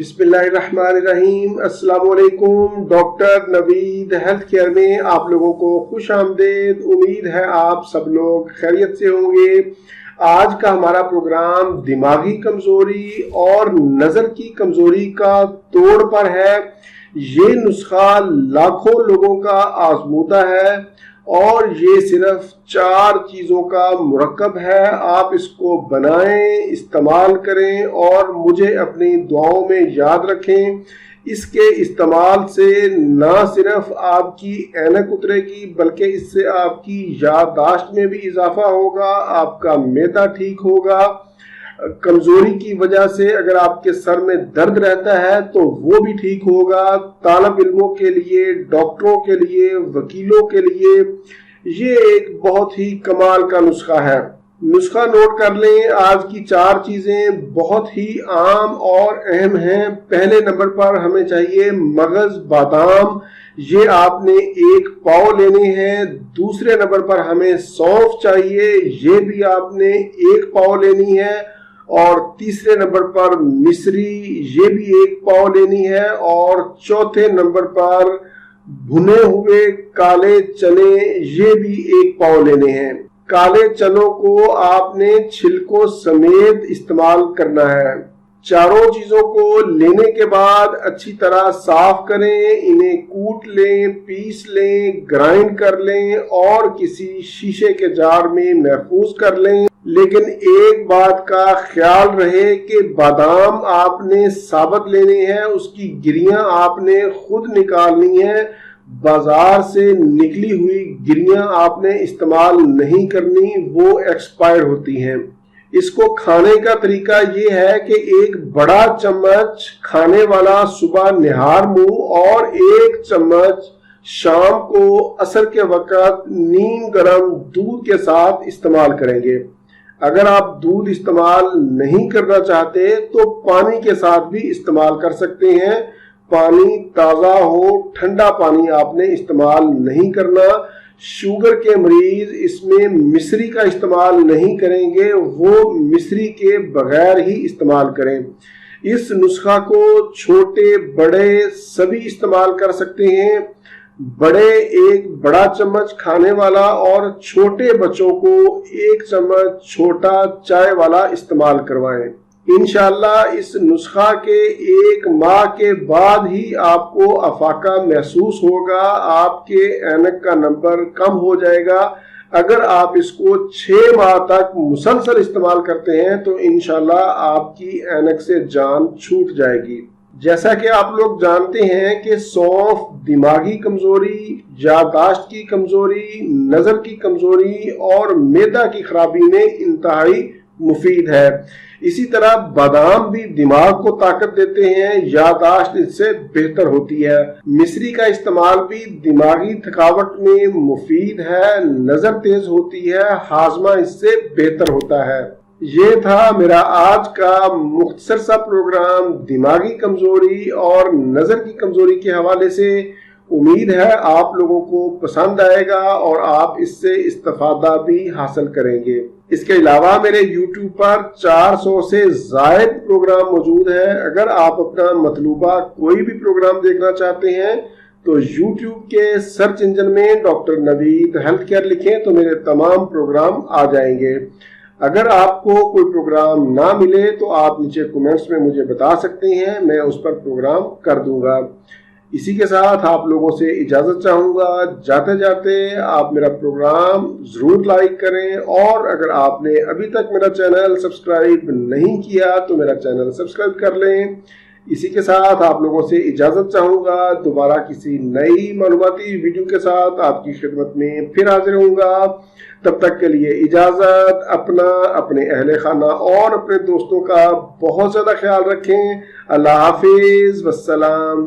बिस्मिल्लाहिर्रहमानिर्रहीम। अस्सलाम वालेकुम। डॉक्टर नवीद हेल्थ केयर में आप लोगों को खुश आमदेद। उम्मीद है आप सब लोग खैरियत से होंगे। आज का हमारा प्रोग्राम दिमागी कमजोरी और नज़र की कमजोरी का तोड़ पर है। ये नुस्खा लाखों लोगों का आजमूदा है और ये सिर्फ 4 चीज़ों का मुरक्कब है। आप इसको बनाएं, इस्तेमाल करें और मुझे अपनी दुआओं में याद रखें। इसके इस्तेमाल से ना सिर्फ आपकी ऐनक उतरेगी बल्कि इससे आपकी याददाश्त में भी इजाफा होगा, आपका मैदा ठीक होगा। कमजोरी की वजह से अगर आपके सर में दर्द रहता है तो वो भी ठीक होगा। तालिब इल्मों के लिए, डॉक्टरों के लिए, वकीलों के लिए ये एक बहुत ही कमाल का नुस्खा है। नुस्खा नोट कर लें। आज की 4 चीजें बहुत ही आम और अहम हैं। पहले नंबर पर हमें चाहिए मगज बादाम, ये आपने 1 पाव लेने हैं। दूसरे नंबर पर हमें सौंफ चाहिए, ये भी आपने 1 पाव लेनी है। और तीसरे नंबर पर मिश्री, ये भी 1 पाव लेनी है। और चौथे नंबर पर भुने हुए काले चने, ये भी 1 पाव लेने हैं। काले चनों को आपने छिलकों समेत इस्तेमाल करना है। चारों चीजों को लेने के बाद अच्छी तरह साफ करें, इन्हें कूट लें, पीस लें, ग्राइंड कर लें और किसी शीशे के जार में महफूज कर लें। लेकिन एक बात का ख्याल रहे कि बादाम आपने साबुत लेने हैं, उसकी गिरियां आपने खुद निकालनी है। बाजार से निकली हुई गिरियां आपने इस्तेमाल नहीं करनी, वो एक्सपायर होती हैं। इसको खाने का तरीका ये है कि 1 बड़ा चम्मच खाने वाला सुबह निहार मुंह और 1 चम्मच शाम को असर के वक़्त नीम गरम दूध के साथ इस्तेमाल करेंगे। अगर आप दूध इस्तेमाल नहीं करना चाहते तो पानी के साथ भी इस्तेमाल कर सकते हैं। पानी ताज़ा हो, ठंडा पानी आपने इस्तेमाल नहीं करना। शुगर के मरीज इसमें मिश्री का इस्तेमाल नहीं करेंगे, वो मिश्री के बगैर ही इस्तेमाल करें। इस नुस्खा को छोटे बड़े सभी इस्तेमाल कर सकते हैं। बड़े 1 बड़ा चम्मच खाने वाला और छोटे बच्चों को 1 चम्मच छोटा चाय वाला इस्तेमाल करवाएं। इंशाल्लाह इस नुस्खा के 1 माह के बाद ही आपको अफाका महसूस होगा, आपके ऐनक का नंबर कम हो जाएगा। अगर आप इसको 6 माह तक मुसलसल इस्तेमाल करते हैं तो इंशाल्लाह आपकी ऐनक से जान छूट जाएगी। जैसा कि आप लोग जानते हैं कि सौंफ दिमागी कमजोरी, याददाश्त की कमजोरी, नज़र की कमजोरी और मैदा की खराबी में इंतहाई मुफीद है। इसी तरह बादाम भी दिमाग को ताकत देते हैं, याददाश्त इससे बेहतर होती है। मिश्री का इस्तेमाल भी दिमागी थकावट में मुफीद है, नज़र तेज होती है, हाजमा इससे बेहतर होता है। ये था मेरा आज का मुख्तसर सा प्रोग्राम दिमागी कमजोरी और नज़र की कमजोरी के हवाले से। उम्मीद है आप लोगों को पसंद आएगा और आप इससे इस्तिफादा भी हासिल करेंगे। इसके अलावा मेरे YouTube पर 400 से ज़ायद प्रोग्राम मौजूद है। अगर आप अपना मतलूबा कोई भी प्रोग्राम देखना चाहते हैं तो YouTube के सर्च इंजन में डॉक्टर नवीद हेल्थ केयर लिखें तो मेरे तमाम प्रोग्राम आ जाएंगे। अगर आपको कोई प्रोग्राम ना मिले तो आप नीचे कमेंट्स में मुझे बता सकते हैं, मैं उस पर प्रोग्राम कर दूंगा। इसी के साथ आप लोगों से इजाज़त चाहूँगा। जाते जाते आप मेरा प्रोग्राम ज़रूर लाइक करें और अगर आपने अभी तक मेरा चैनल सब्सक्राइब नहीं किया तो मेरा चैनल सब्सक्राइब कर लें। इसी के साथ आप लोगों से इजाज़त चाहूँगा। दोबारा किसी नई मालूमाती वीडियो के साथ आपकी खिदमत में फिर हाजिर होऊंगा। तब तक के लिए इजाज़त। अपना, अपने अहले खाना और अपने दोस्तों का बहुत ज़्यादा ख्याल रखें। अल्लाह हाफिज़, वस्सलाम।